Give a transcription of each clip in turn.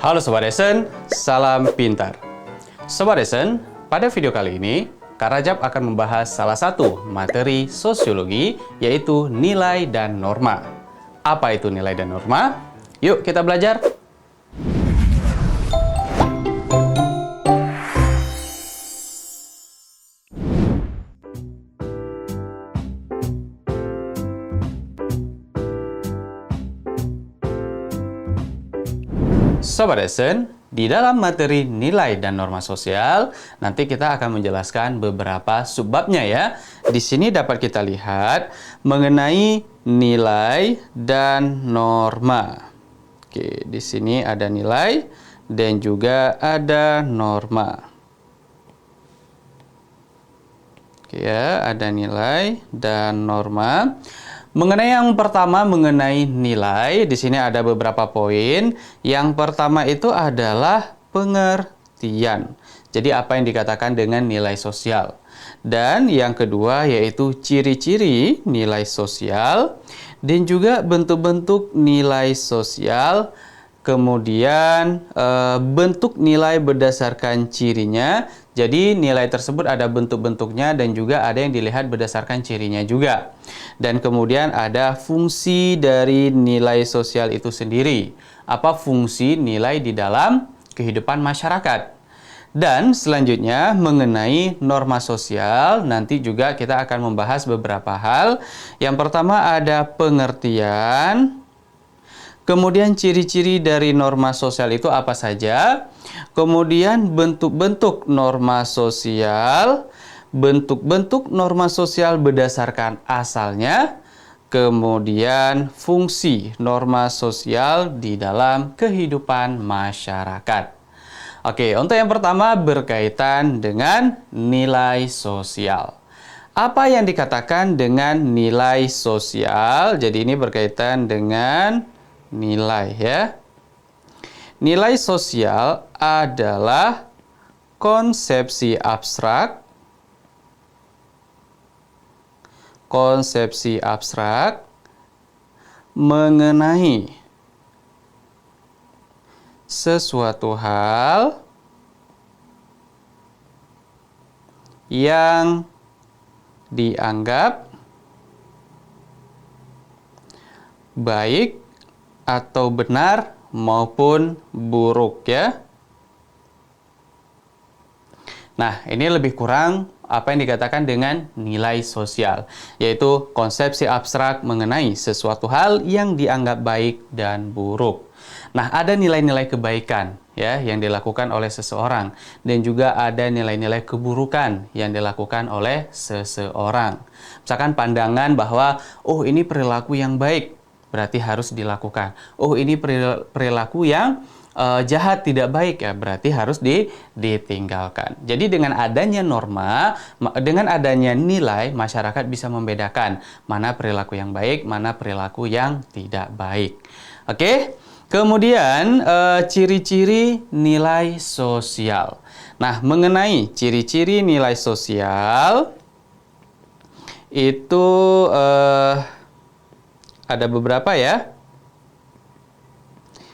Halo Sobat Esen, salam pintar. Sobat Esen, pada video kali ini, Kak Rajab akan membahas salah satu materi sosiologi, yaitu nilai dan norma. Apa itu nilai dan norma? Yuk kita belajar! Sobat Esen, di dalam materi nilai dan norma sosial, nanti kita akan menjelaskan beberapa subbabnya ya. Di sini dapat kita lihat mengenai nilai dan norma. Oke, di sini ada nilai dan juga ada norma. Oke ya, ada nilai dan norma. Mengenai yang pertama, mengenai nilai, di sini ada beberapa poin. Yang pertama itu adalah pengertian. Jadi apa yang dikatakan dengan nilai sosial. Dan yang kedua yaitu ciri-ciri nilai sosial dan juga bentuk-bentuk nilai sosial. Kemudian bentuk nilai berdasarkan cirinya. Jadi nilai tersebut ada bentuk-bentuknya dan juga ada yang dilihat berdasarkan cirinya juga. Dan kemudian ada fungsi dari nilai sosial itu sendiri. Apa fungsi nilai di dalam kehidupan masyarakat. Dan selanjutnya mengenai norma sosial, nanti juga kita akan membahas beberapa hal. Yang pertama ada pengertian. Kemudian ciri-ciri dari norma sosial itu apa saja? Kemudian bentuk-bentuk norma sosial, bentuk-bentuk norma sosial berdasarkan asalnya, kemudian fungsi norma sosial di dalam kehidupan masyarakat. Oke, untuk yang pertama berkaitan dengan nilai sosial. Apa yang dikatakan dengan nilai sosial? Jadi ini berkaitan dengan nilai ya. Nilai sosial adalah konsepsi abstrak mengenai sesuatu hal yang dianggap baik atau benar maupun buruk ya. Nah, ini lebih kurang apa yang dikatakan dengan nilai sosial, yaitu konsepsi abstrak mengenai sesuatu hal yang dianggap baik dan buruk. Nah, ada nilai-nilai kebaikan ya yang dilakukan oleh seseorang dan juga ada nilai-nilai keburukan yang dilakukan oleh seseorang. Misalkan pandangan bahwa oh ini perilaku yang baik, berarti harus dilakukan. Oh, ini perilaku yang jahat, tidak baik ya, berarti harus ditinggalkan. Jadi dengan adanya norma, dengan adanya nilai, masyarakat bisa membedakan mana perilaku yang baik, mana perilaku yang tidak baik. Oke, kemudian ciri-ciri nilai sosial. Nah, mengenai ciri-ciri nilai sosial, itu ada beberapa ya.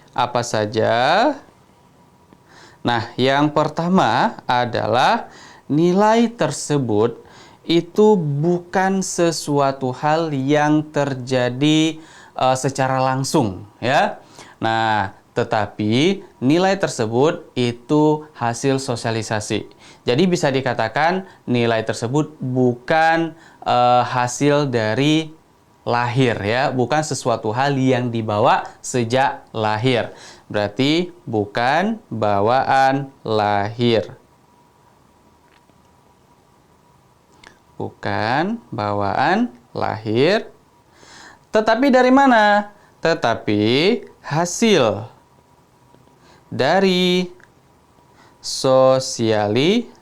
Apa saja? Nah, yang pertama adalah nilai tersebut itu bukan sesuatu hal yang terjadi secara langsung ya. Nah, tetapi nilai tersebut itu hasil sosialisasi. Jadi bisa dikatakan nilai tersebut bukan hasil dari lahir ya, bukan sesuatu hal yang dibawa sejak lahir. Berarti bukan bawaan lahir. Bukan bawaan lahir. Tetapi dari mana? Tetapi hasil dari sosialisasi.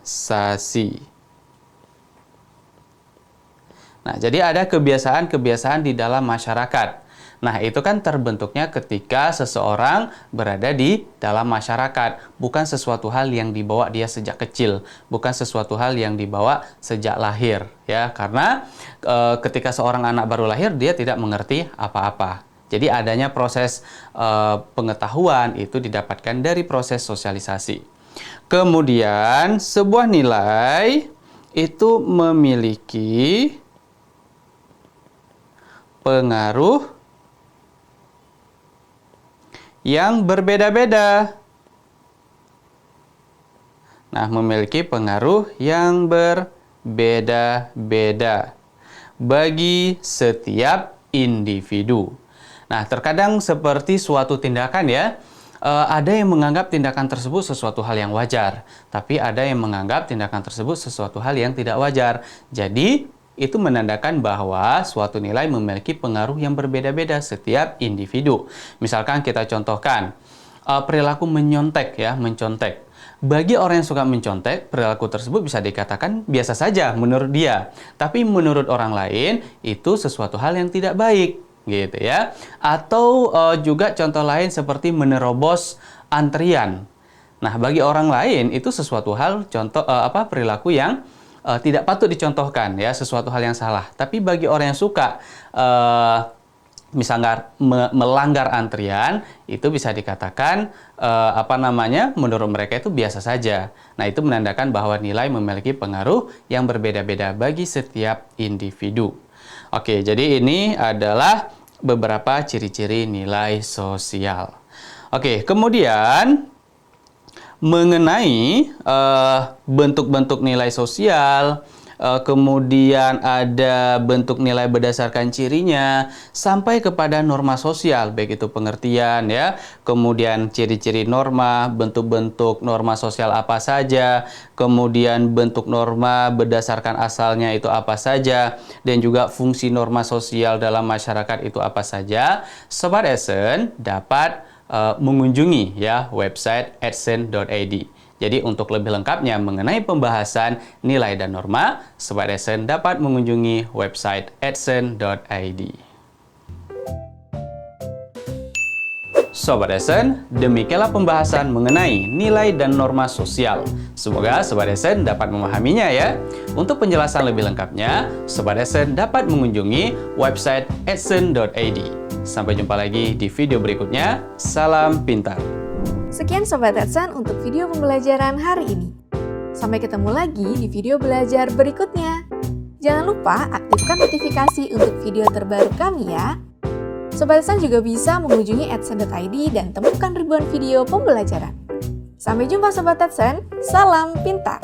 Nah, jadi ada kebiasaan-kebiasaan di dalam masyarakat. Nah, itu kan terbentuknya ketika seseorang berada di dalam masyarakat. Bukan sesuatu hal yang dibawa dia sejak kecil. Bukan sesuatu hal yang dibawa sejak lahir. Ya, karena ketika seorang anak baru lahir, dia tidak mengerti apa-apa. Jadi adanya proses pengetahuan itu didapatkan dari proses sosialisasi. Kemudian sebuah nilai itu memiliki pengaruh yang berbeda-beda. Nah, memiliki pengaruh yang berbeda-beda bagi setiap individu. Nah, terkadang seperti suatu tindakan ya, ada yang menganggap tindakan tersebut sesuatu hal yang wajar, tapi ada yang menganggap tindakan tersebut sesuatu hal yang tidak wajar. Jadi, itu menandakan bahwa suatu nilai memiliki pengaruh yang berbeda-beda setiap individu. Misalkan kita contohkan, perilaku menyontek ya, mencontek. Bagi orang yang suka mencontek, perilaku tersebut bisa dikatakan biasa saja menurut dia. Tapi menurut orang lain, itu sesuatu hal yang tidak baik, gitu ya. Atau juga contoh lain seperti menerobos antrian. Nah, bagi orang lain itu sesuatu hal perilaku yang tidak patut dicontohkan ya, sesuatu hal yang salah. Tapi bagi orang yang suka misalnya melanggar antrian, itu bisa dikatakan menurut mereka itu biasa saja. Nah, itu menandakan bahwa nilai memiliki pengaruh yang berbeda-beda bagi setiap individu. Oke, jadi ini adalah beberapa ciri-ciri nilai sosial. Oke, kemudian mengenai bentuk-bentuk nilai sosial, kemudian ada bentuk nilai berdasarkan cirinya, sampai kepada norma sosial, baik itu pengertian ya, kemudian ciri-ciri norma, bentuk-bentuk norma sosial apa saja, kemudian bentuk norma berdasarkan asalnya itu apa saja, dan juga fungsi norma sosial dalam masyarakat itu apa saja. Sobat Adsense dapat mengunjungi ya website adsense.id. Jadi untuk lebih lengkapnya mengenai pembahasan nilai dan norma, Sobat Adsense dapat mengunjungi website adsense.id. Sobat Adsense, demikianlah pembahasan mengenai nilai dan norma sosial. Semoga Sobat Adsense dapat memahaminya ya. Untuk penjelasan lebih lengkapnya, Sobat Adsense dapat mengunjungi website adsense.id. Sampai jumpa lagi di video berikutnya. Salam pintar. Sekian Sobat Adsense untuk video pembelajaran hari ini. Sampai ketemu lagi di video belajar berikutnya. Jangan lupa aktifkan notifikasi untuk video terbaru kami ya. Sobat Adsense juga bisa mengunjungi adsense.id dan temukan ribuan video pembelajaran. Sampai jumpa Sobat Adsense, salam pintar!